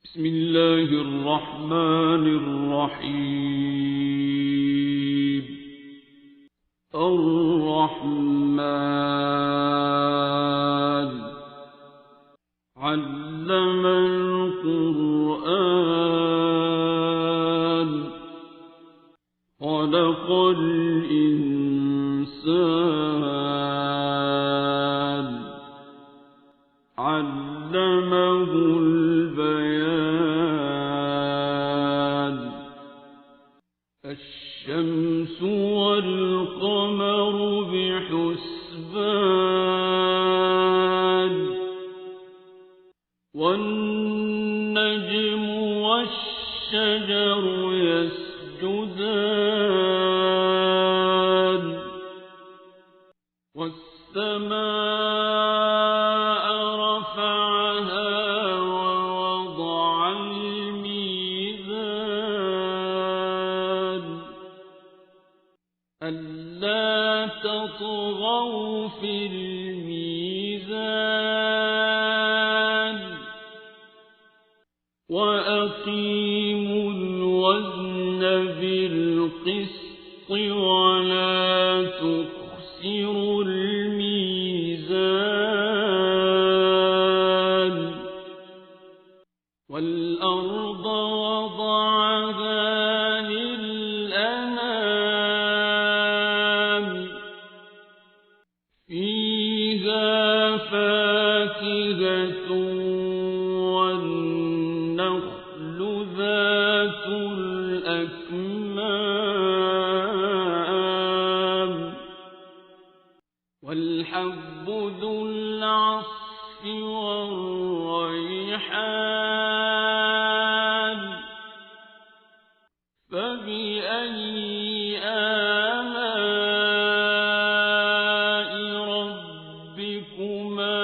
بسم الله الرحمن الرحيم. الرحمن علم القرآن خلق الإنسان علمه البيان. الشمس والقمر بحسبان والنجم والشجر يسجدان والسماء رفعها ووضع الميزان ألا تطغوا في الميزان وأقيموا الوزن بالقسط ولا تخسروا الميزان. والأرض وضعها للأنام فيها فاكهة والنخل ذات الأكمام والحب ذو العصف والريحان. فبأي آلاء ربكما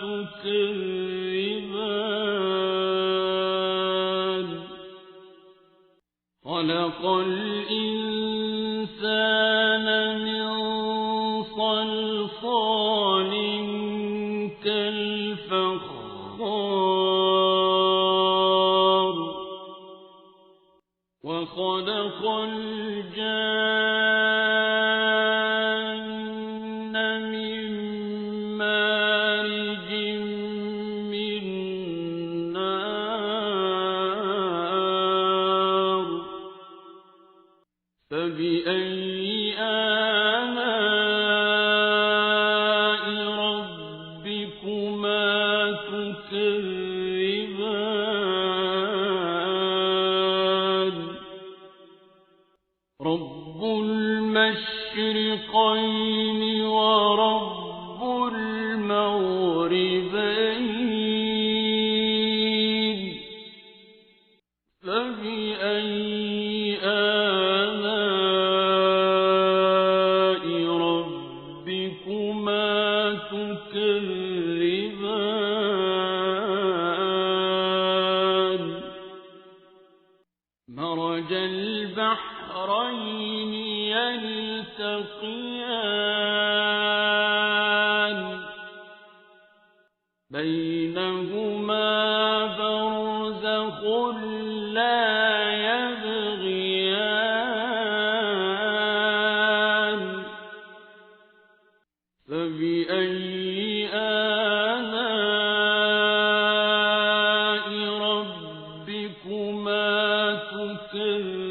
تكذبان. خلق الإنسان من صلصال كالفخار وخلق الجان من مارج من نار. فبأي آلاء ربكما تكذبان. رب المشرقين ورب المغربين. فبأي آلاء ربكما تكذبان. مرج البحرين يلتقيان بينهما برزخ لا يبغيان. فبأي آلاء ربكما تكذبان.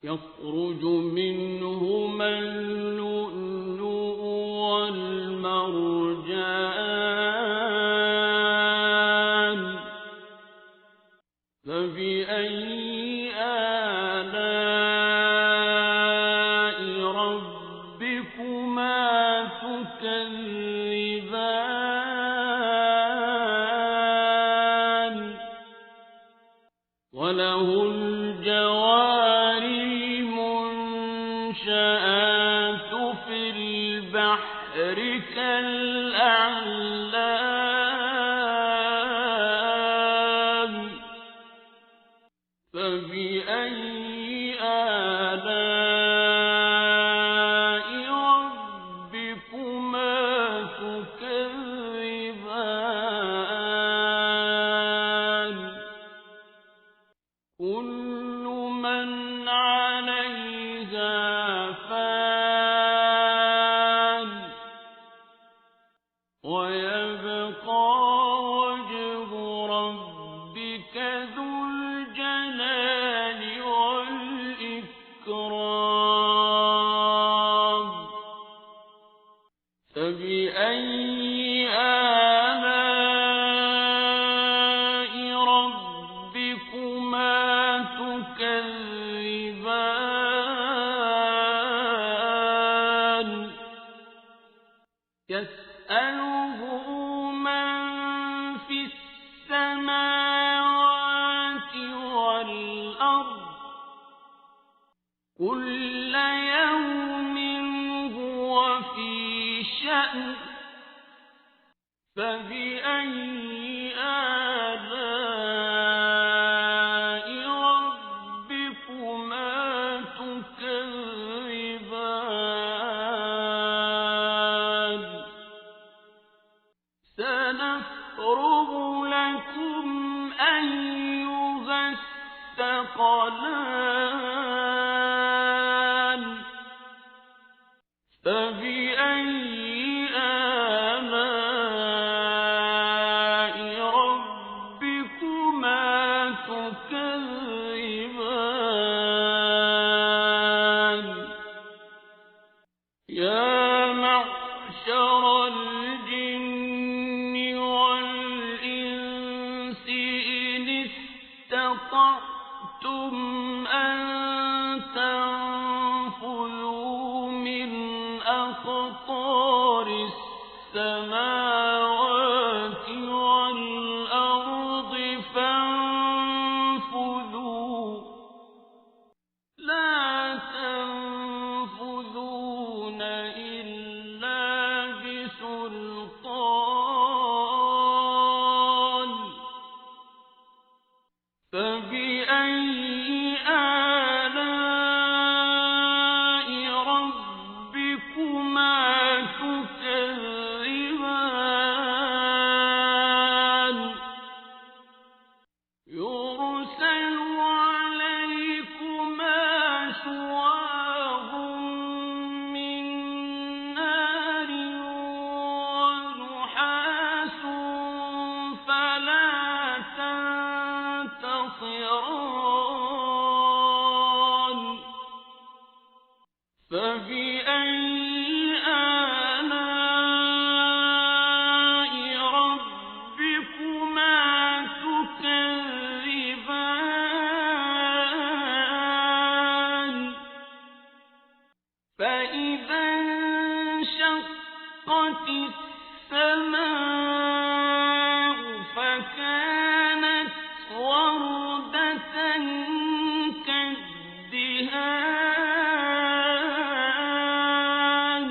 يخرج منهما اللؤلؤ والمرجان. فبأي آلاء ربكما تكذبان. وله الجوار المنشآت في البحر كالأعلام. فبأي آلاء ربكما تكذبان. فبأي آلاء ربكما تكذبان يسأله من في السماوات والأرض كل يوم هو في شأن فبأي آلاء ربكما تكذبان سنفرغ لكم أيها الثقلان فبأي آلاء ربكما تكذبان يا معشر الجن والإنس إن استطعتم أن تنفذوا من أقطار السماوات والأرض فانفذوا لا تنفذون إلا بسلطان فبأي آلاء ربكما تكذبان يرسل عليكما شواظ من نار ونحاس فلا تنتصران فبأي آلاء ربكما تكذبان فإذا انشقت السماء فكانت وردة كالدهان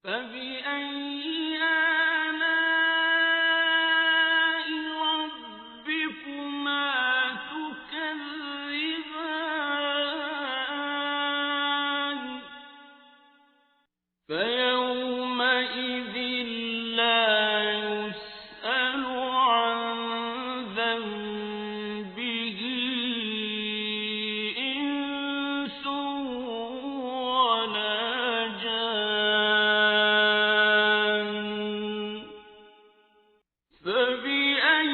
فبأي آلاء ربكما تكذبان فيومئذ لا يسأل عن ذنبه إنس ولا جان فبأي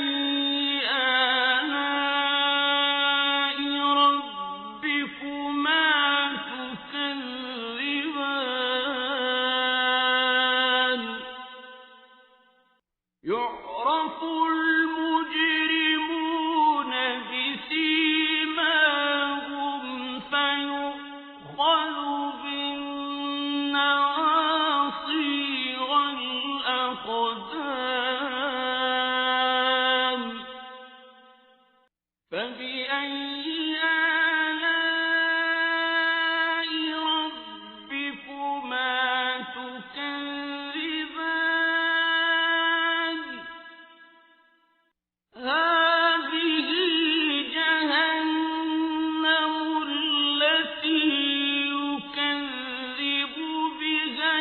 آلاء ربكما تكذبان يعرف المجرمون بسيماهم فيؤخذ بالنواصي والأقدام فبأي آلاء ربكما تكذبان هذه جهنم التي يكذب بها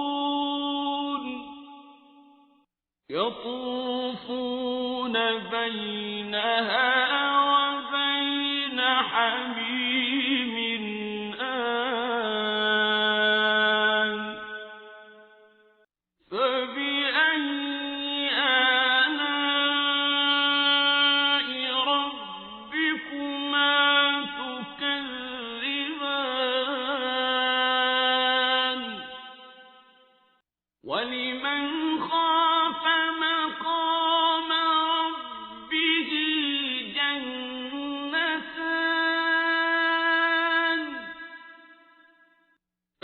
المجرمون يطوفون بينها وبين حميم آن فبأي آلاء ربكما تكذبان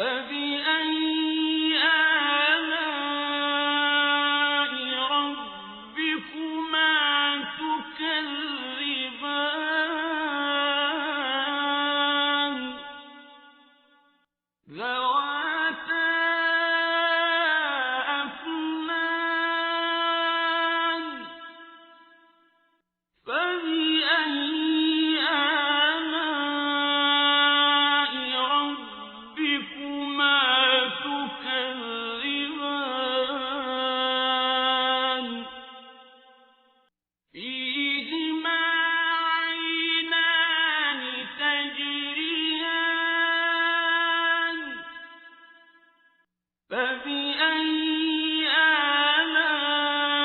فبأي آلاء ربكما تكذبان ذواتا أفنان فبأي آلاء ربكما تكذبان فيهما عينان تجريان فبأي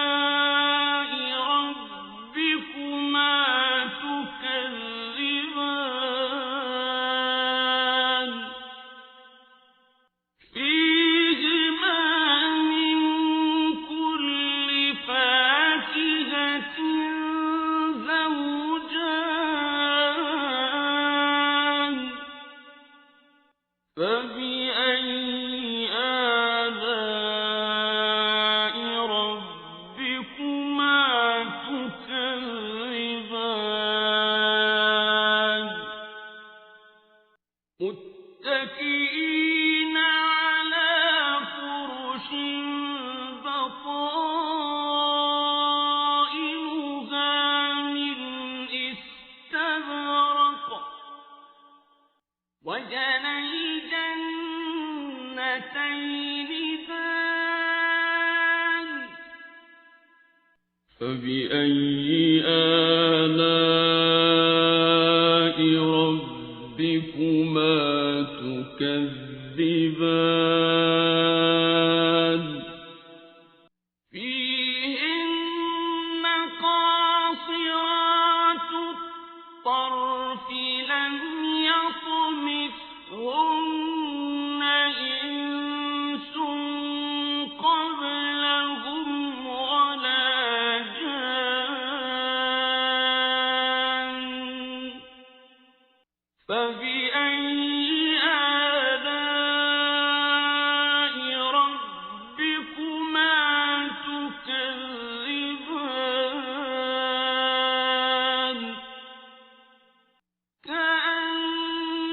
آلاء ربكما تكذبان فيهما من كل فاكهة زوجان فبأي آلاء ربكما تكذبان متكئين على فرش بطائنها من استبرق وجنى الجنتين دان فبأي آلاء ربكما تكذبان فيهن قاصرات الطرف لم يطمثهن إنس قبلهم ولا جان فبأي آلاء ربكما تكذبان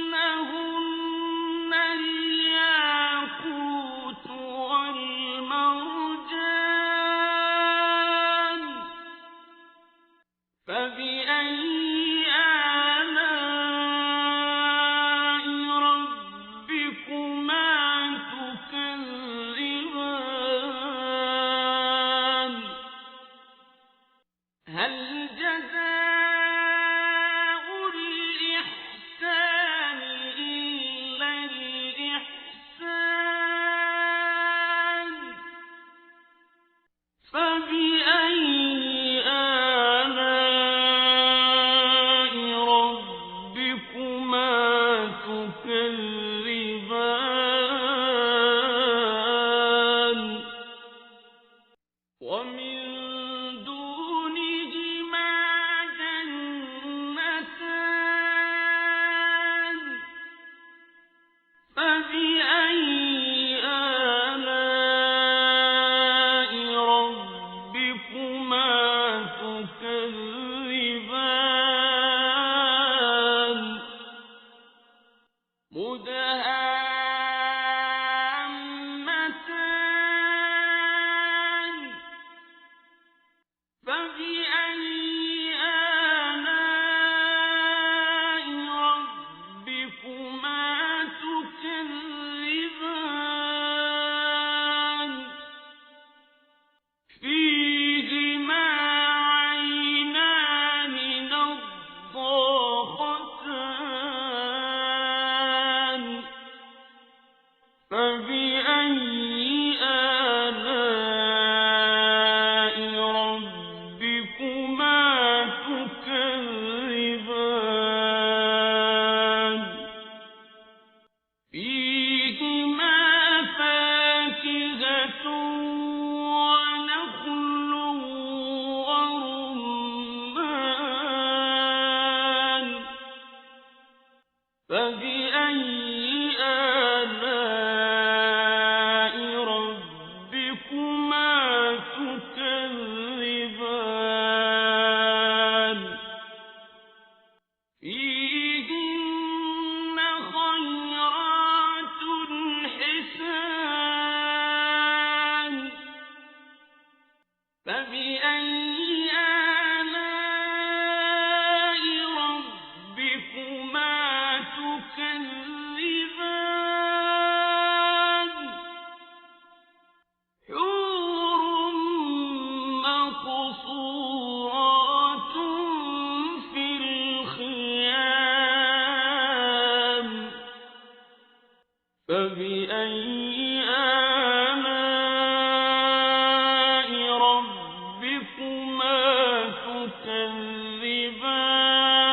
كأنهن الياقوت والمرجان فبأي آلاء ربكما تكذبان هل جزاء الإحسان إلا الإحسان فبأي آلاء ربكما تكذبان ومن دونهما جنتان فبأي آلاء ربكما تكذبان مدهامتان فبأي آلاء ربكما تكذبان فيهما عينان نضاختان فبأي آلاء ربكما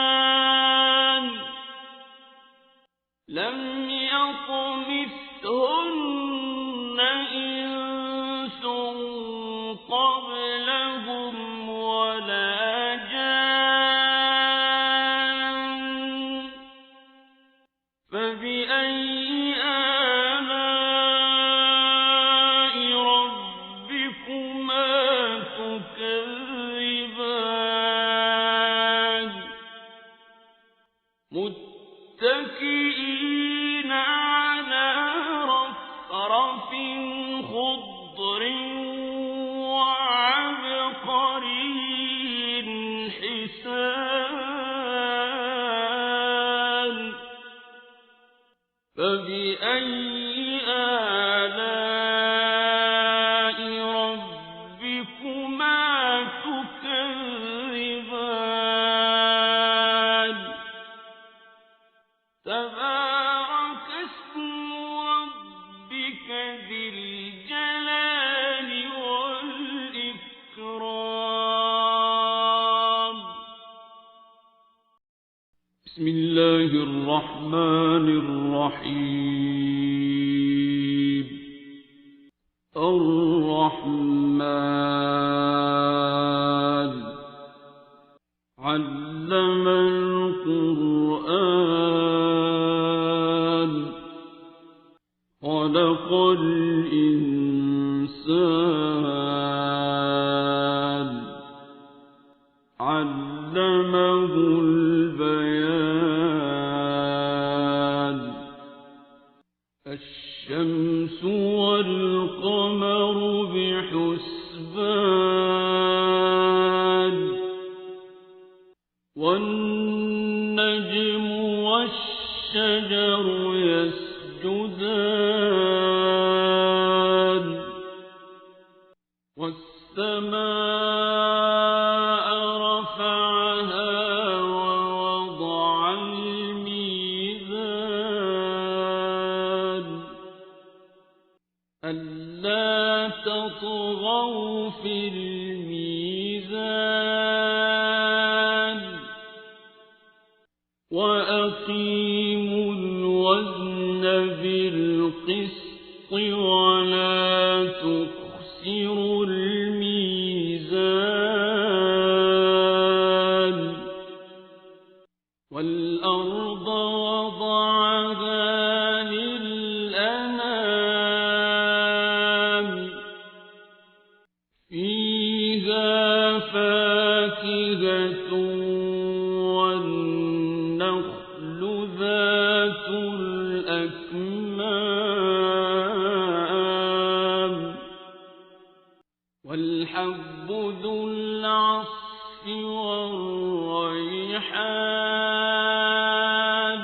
تكذبان لم يطمثهن إنس قبلهم ولا جان فبأي آلاء ربكما تكذبان متكئين على رفرف خضر وعبقري حسان فبأي آلاء ربكما تكذبان تبارك اسم ربك ذي الجلال والإكرام بسم الله الرحمن الرحيم الرحمن علم القرآن خلق الإنسان علمه البيان الشمس والقمر بحسبان والنجم والشجر يسجدان والسماء رفعها ووضع الميزان ألا تطغوا في الميزان وأقيموا الوزن بالقسط ولا تخسروا الميزان والأرض وضعها للأنام فيها فاكهة والنخل ذات الأكمام والحب ذو العصف والريحان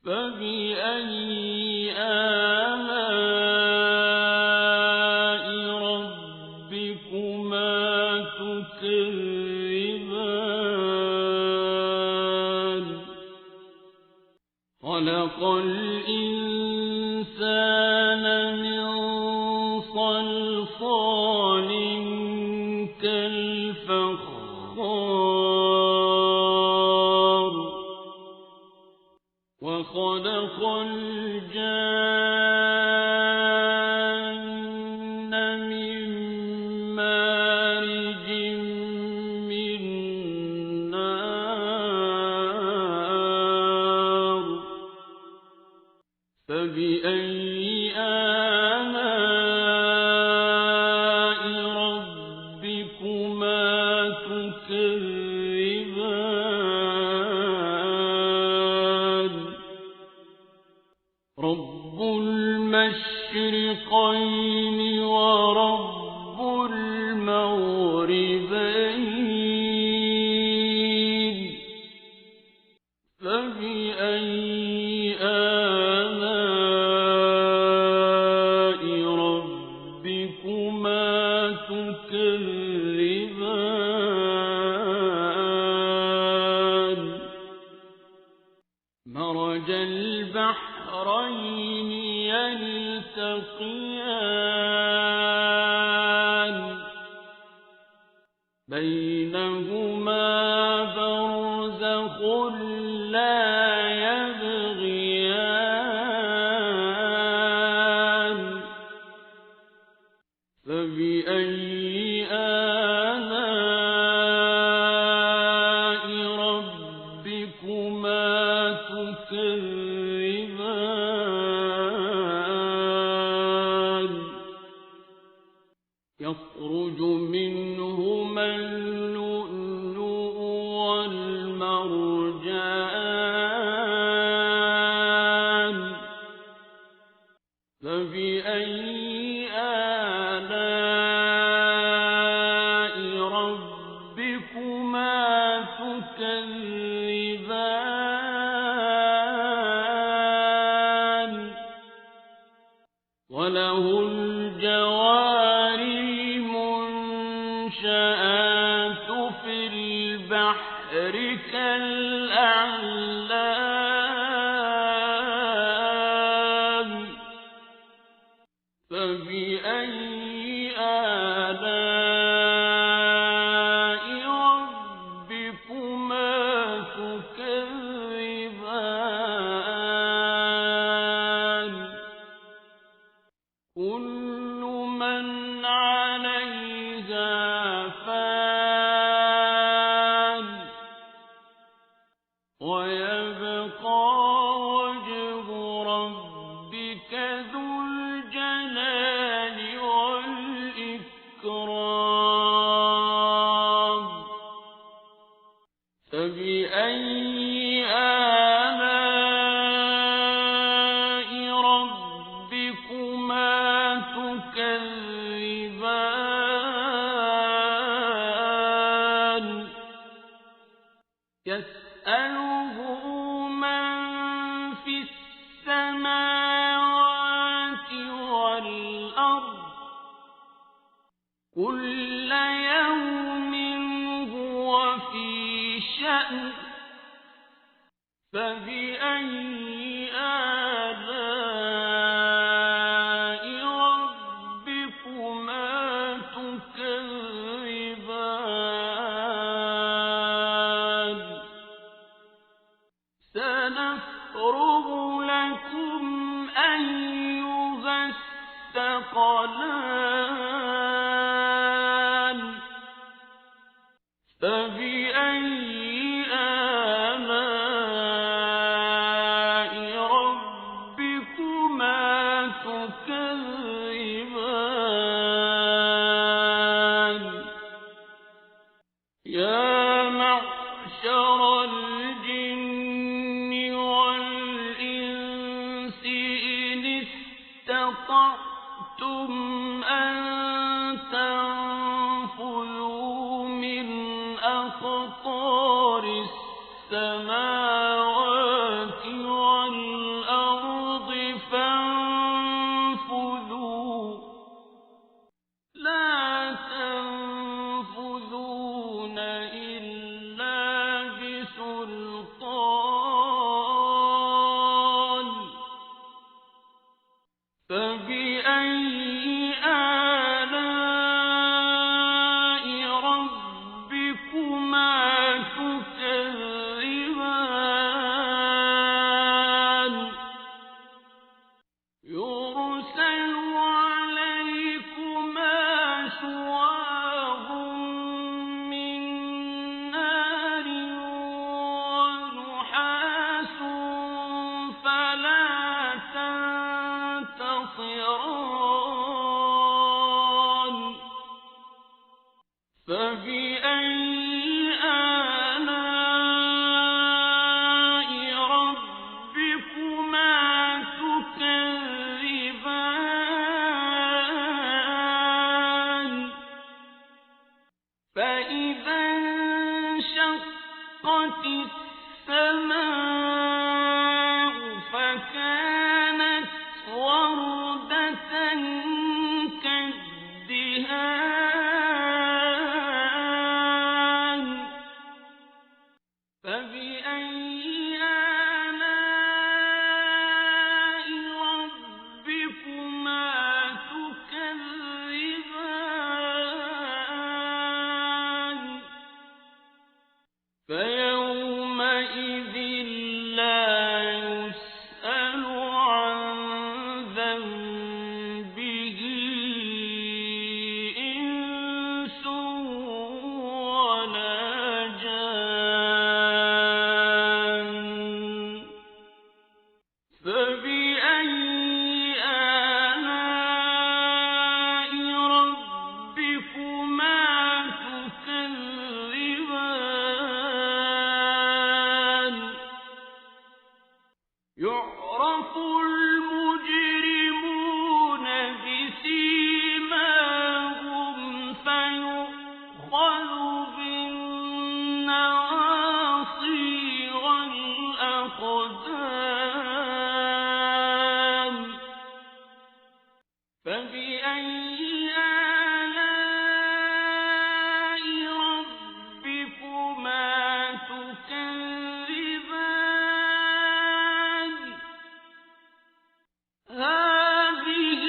فبأي آلاء ربكما تكذبان خلق الإنسان من صلصال كالفخار وخلق الجان من مارج من نار فبأي آلاء ربكما تكذبان رب المشرقين ورب المغربين فبأي آلاء ربكما تكذبان مرج البحرين البحرين يلتقيان بينهما برزخ لا يبغيان فبأي آلاء ربكما تكذبان يخرج منهما اللؤلؤ والمرجان فبأي آلاء ربكما تكذبان وله الجوار المنشآت في البحر كالأعلام فبأي آلاء ربكما تكذبان كل من عليها فان ويبقى وجه ربك ذو الجلال والإكرام فبأي آلاء ربكما تكذبان يسأله من في السماوات والأرض كل يوم هو في شأن فبأي آلاء ربكما تكذبان سنفرغ لكم أيها الثقلان فبأي آلاء ربكما تكذبان يا معشر الجن والإنس إن استطعتم أن تنفذوا من أقطار السماوات والأرض فانفذوا لا تنفذون إلا بسلطان فبأي آلاء ربكما تكذبان يرسل عليكما شواظ من نار ونحاس فلا تنتصران فبأي آلاء ربكما تكذبان فإذا انشقت السماء فكانت وردة فبأي آلاء ربكما تكذبان يعرف المجرمون بسيماهم فيؤخذ بالنواصي والأقدام فبأي آلاء ربكما تكذبان هذه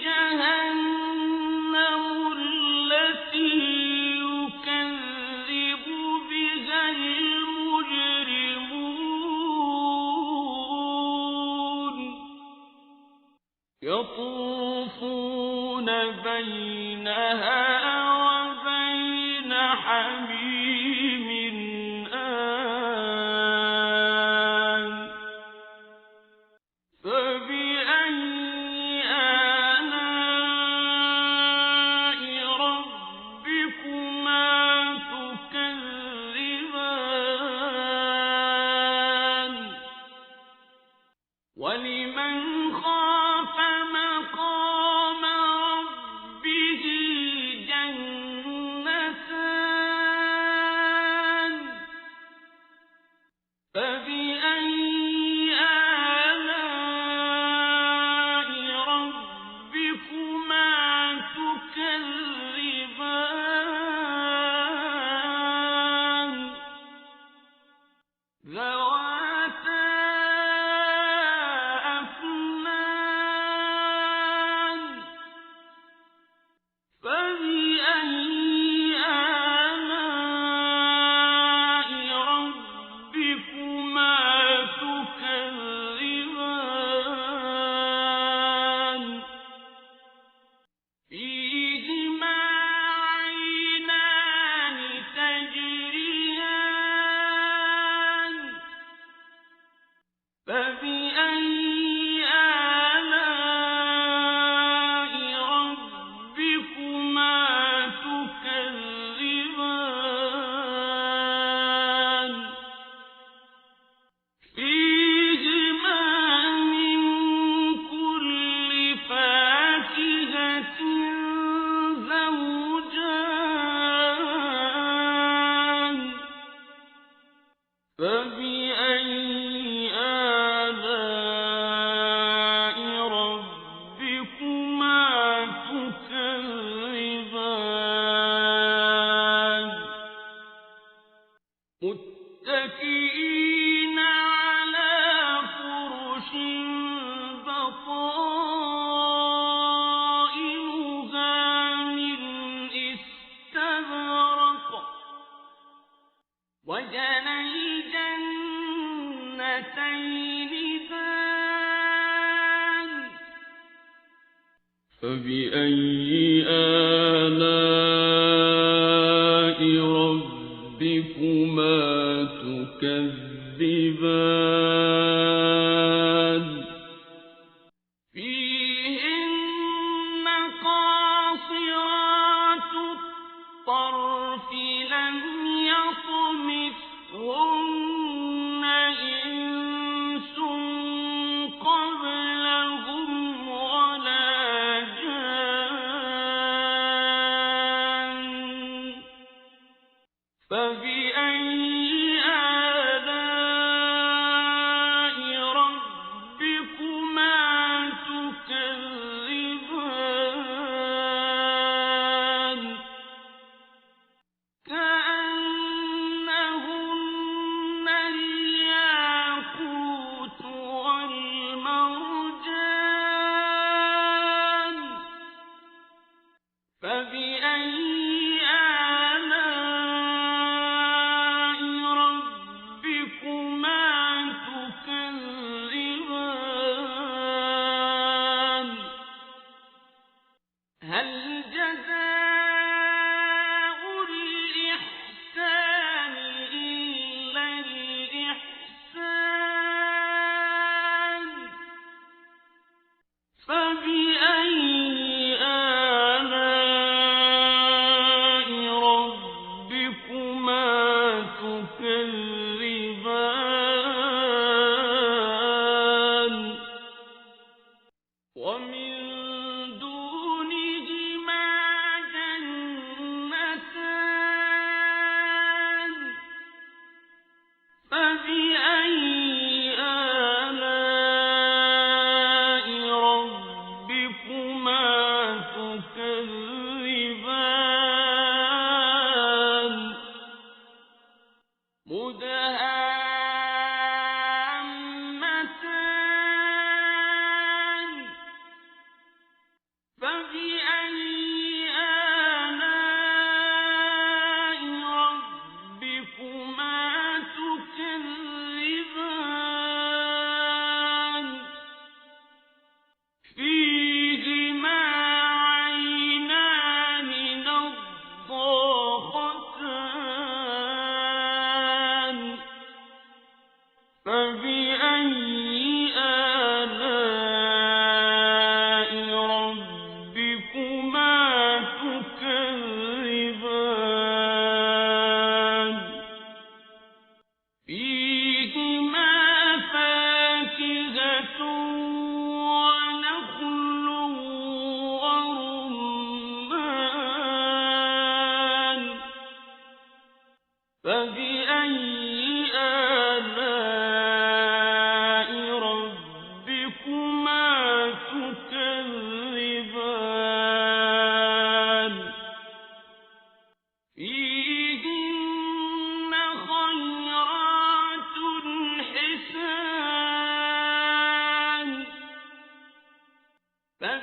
جهنم التي يكذب بها المجرمون يطوفون بينها وبين حميم آن فبأي آلاء ربكما تكذبان ولمن خاف مقام ربه جنتان فبأي آلاء ربكما تكذبان ذواتا أفنان فبأي آلاء ربكما تكذبان فيهما عينان تجريان فبأي آلاء ربكما تكذبان فيهما من كل فاكهة زوجان فبأي آلاء ربكما تكذبان متكئين على فرش بطائنها من استبرق وجنى الجنتين دان فبأي آلاء ربكما تكذبان فيهن قاصرات الطرف لم يطمثهن إنس قبلهم ولا جان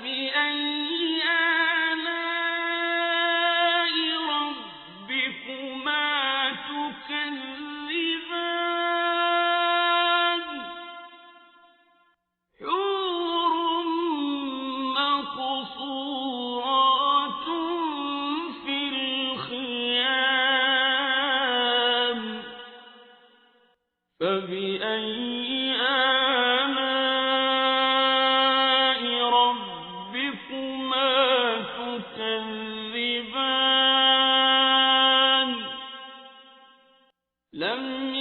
فبأي آلاء ربكما تكذبان حور مقصورات في الخيام فبأي آلاء ربكما تكذبان لم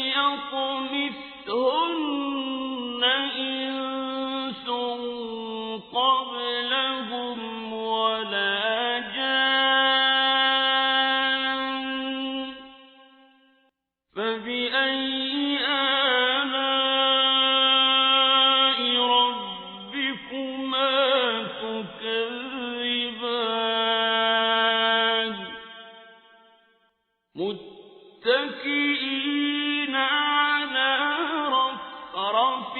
يطمثهن إنس قبلهم ولا جان فبأي آلاء ربكما تكذبان متكئين على رفرف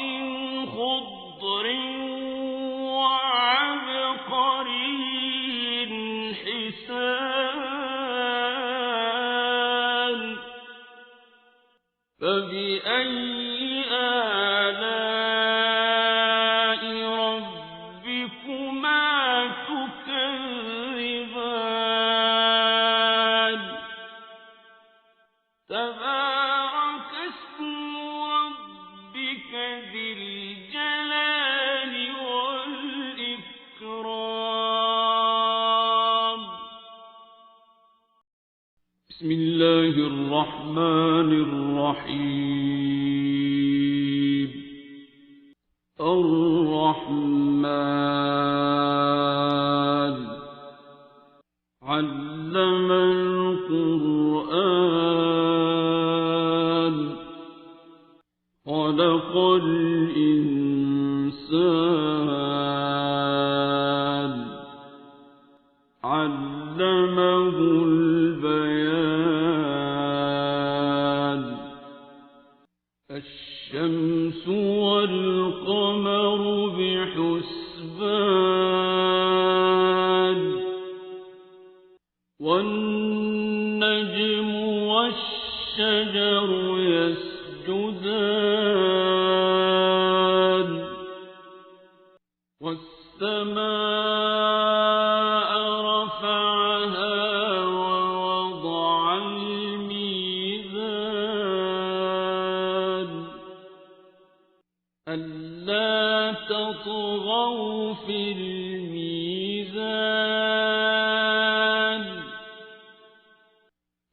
خضر وعبقري حسان فبأي آلاء ربكما تكذبان تبارك اسم ربك ذي الجلال والإكرام بسم الله الرحمن الرحيم الرحمن علم القرآن خلق الإنسان علمه البيان الشمس والقمر بحسبان والنجم والشجر يسجدان والسماء رفعها ووضع الميزان ألا تطغوا في الميزان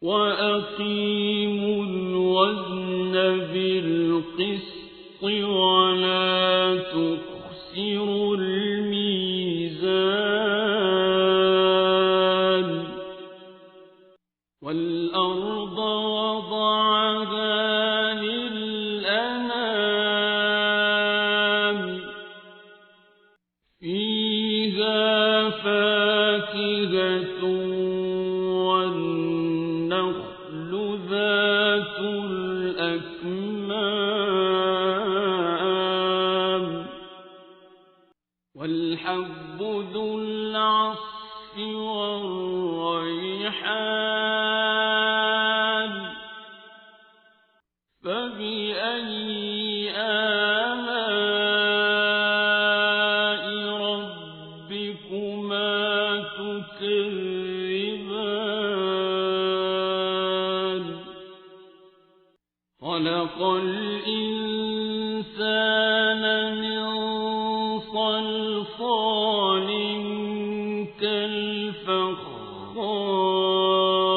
وأقيموا الوزن بالقسط ولا تخسروا الميزان والأرض وضعها للأنام فيها فاكهة والنخل ذات الأكمام والحب ذو العصف والريحان فبأي آلاء ربكما تكذبان خلق الإنسان من صلصال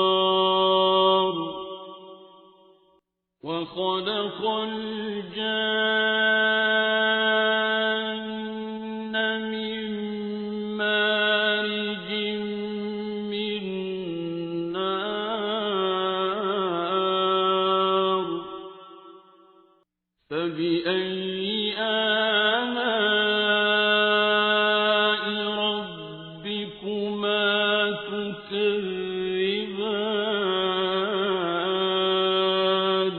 كالفخار وخلق الجان من مارج من نار فبأي آلاء ربكما تكذبان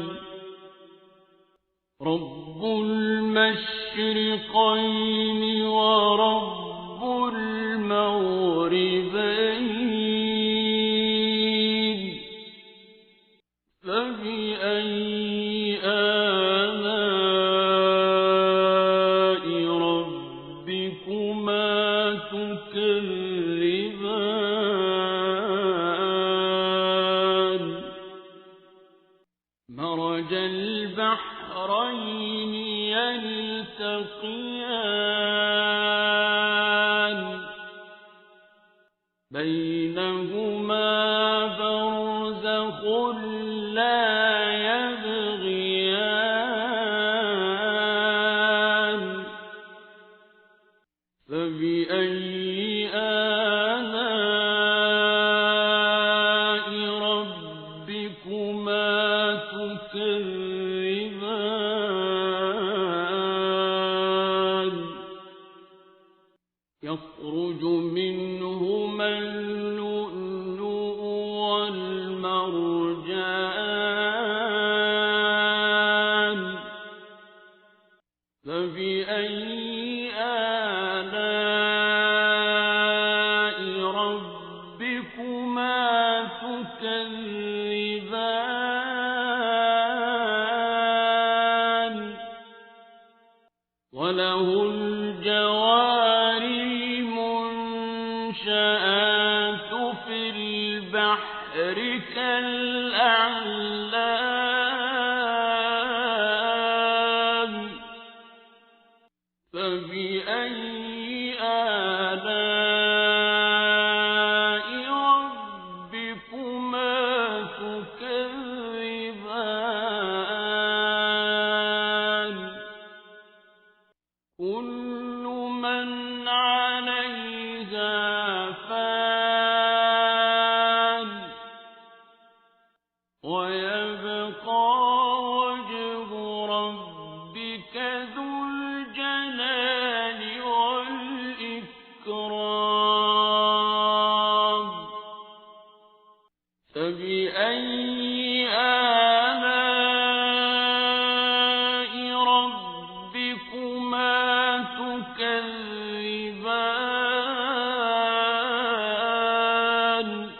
رب المشرقين ورب يخصفان بينهما برزخ لا يبغيان فبأي آلاء ربكما تكذبان يخرج منهما اللؤلؤ والمرجان فبأي آلاء ربكما تكذبان وله الجوار المنشآت في البحر كالأعلام فبأي آلاء ربكما تكذبان كل من عليها فان ويبقى وجه ربك ذو الجلال والإكرام فبأي آلاء ربكما تكذبان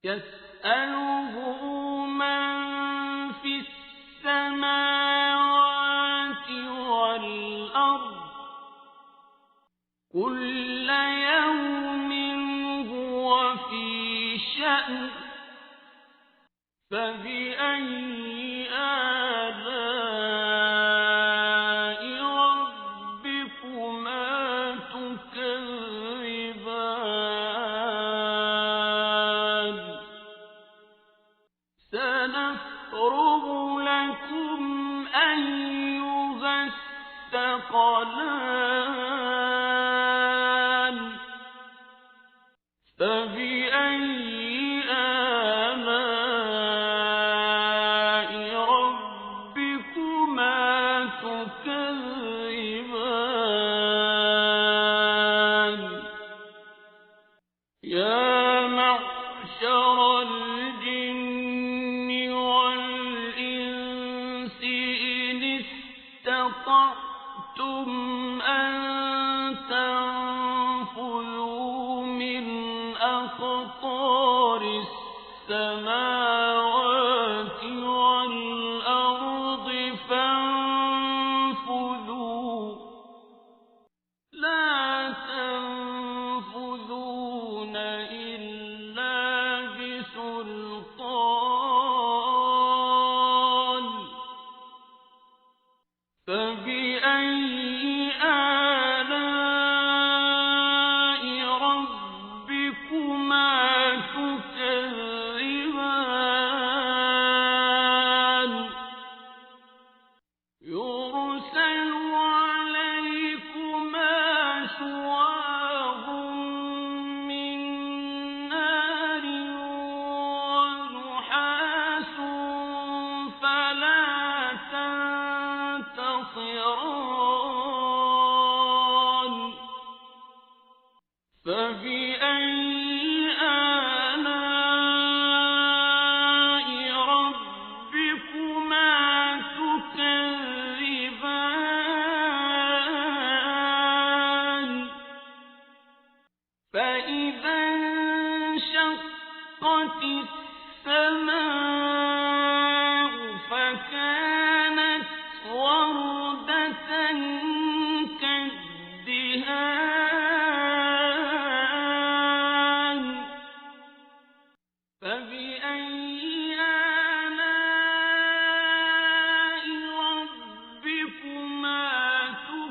يسأله من في السماوات والأرض كل يوم هو في شأن فبأي آلاء ربكما تكذبان سنفرغ لكم أيها الثقلان فبأي آلاء ربكما تكذبان يا معشر الجن والإنس إن استطعتم أن تنفذوا من أقطار السماوات والأرض فانفذوا لا تنفذون إلا بسلطان فبأي آلاء ربكما تكذبان يرسل عليكما شواظ من نار ونحاس فلا تنتصران فبأي آلاء ربكما تكذبان فإذا انشقت السماء فكانت وردة كالدهان فبأي آلاء ربكما تكذبان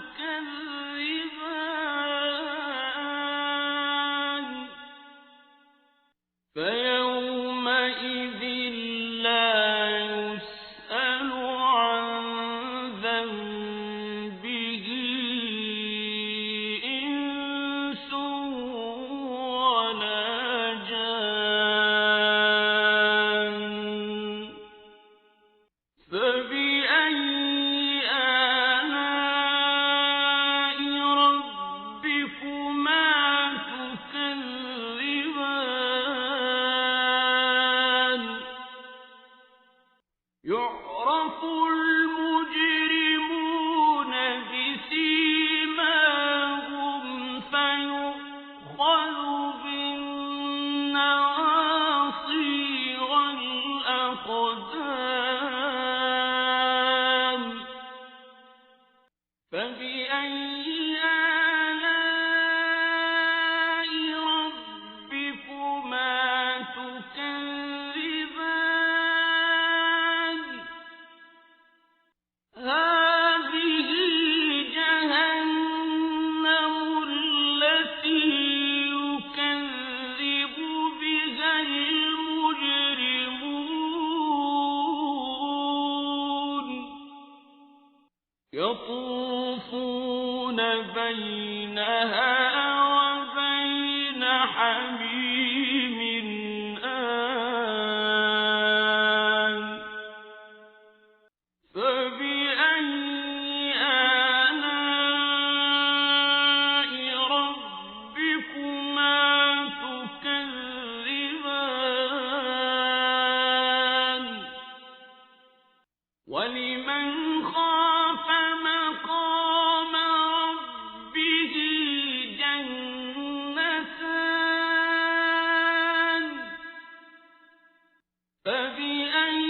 يطوفون بينها وبين حميم آن فبأي آلاء ربكما تكذبان ولمن خاف مقام ربه جنتان فبأي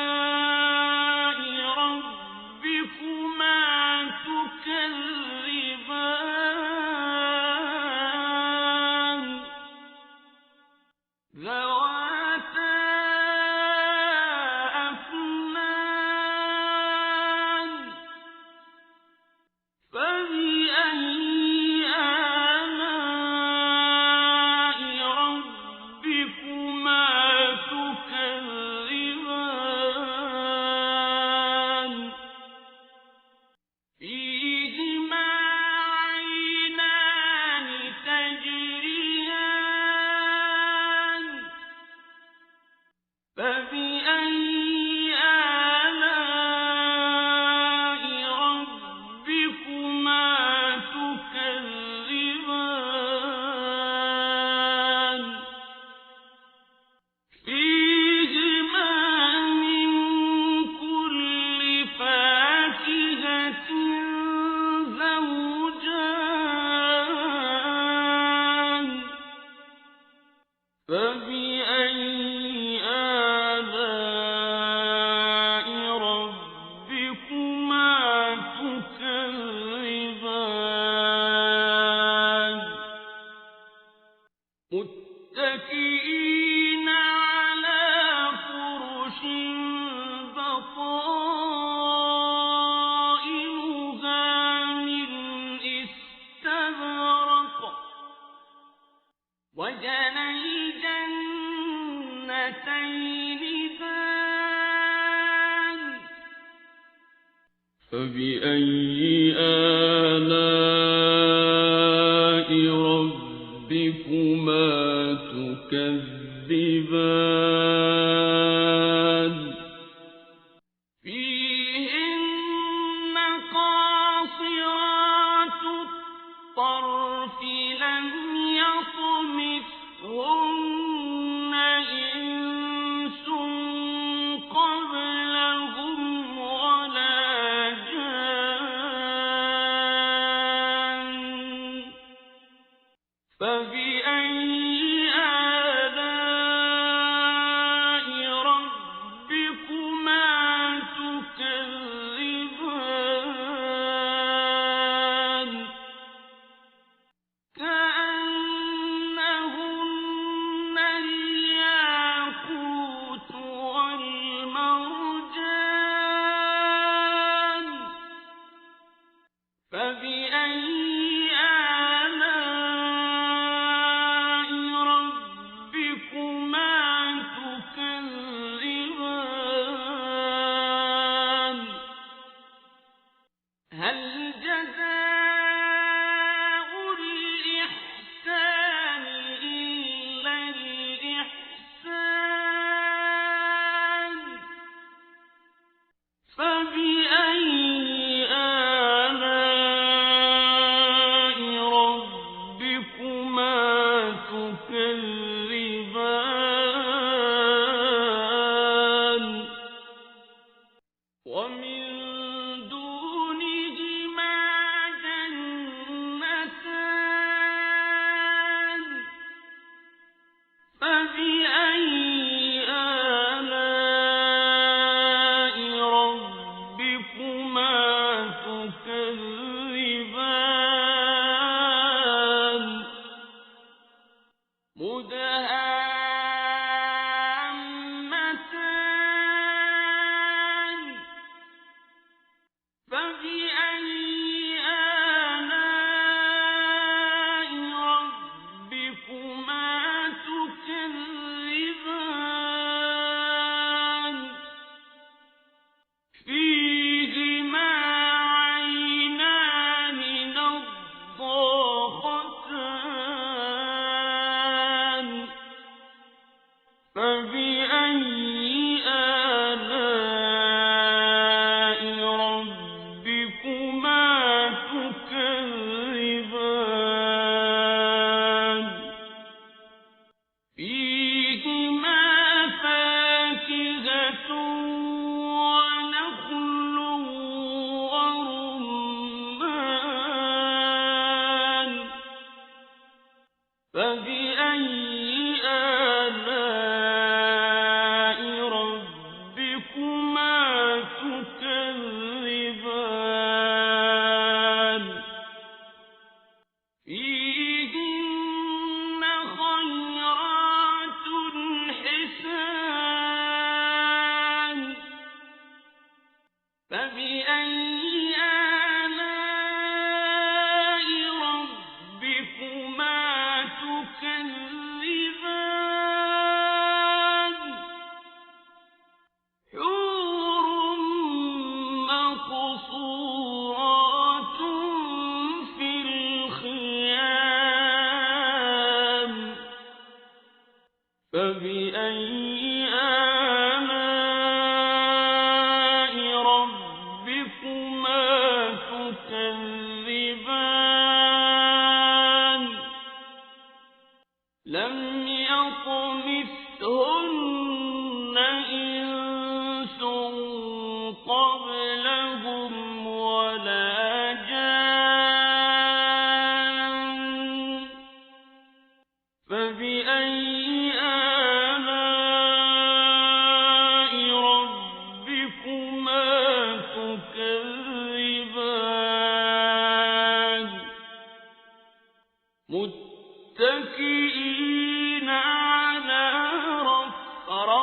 آلاء ربكما تكذبان ذواتا أفنان فبأي آلاء ربكما تكذبان فيهما عينان تجريان فبأي آلاء ربكما تكذبان فيهما من كل فاكهة زوجان فبأي آلاء ربكما تكذبان متكئين على فرش بطائنها من استبرق وجنى الجنتين دان فبأي آلاء ربكما تكذبان فيهن قاصرات الطرف لم يطمثهن إنس قبلهم ولا جان فبأي آلاء ربكما تكذبان كأنهن الياقوت والمرجان فبأي آلاء ربكما تكذبان هل جزاء الإحسان إلا الإحسان فبأي آلاء ربكما تكذبان ومن دونهما متكئين على رفرف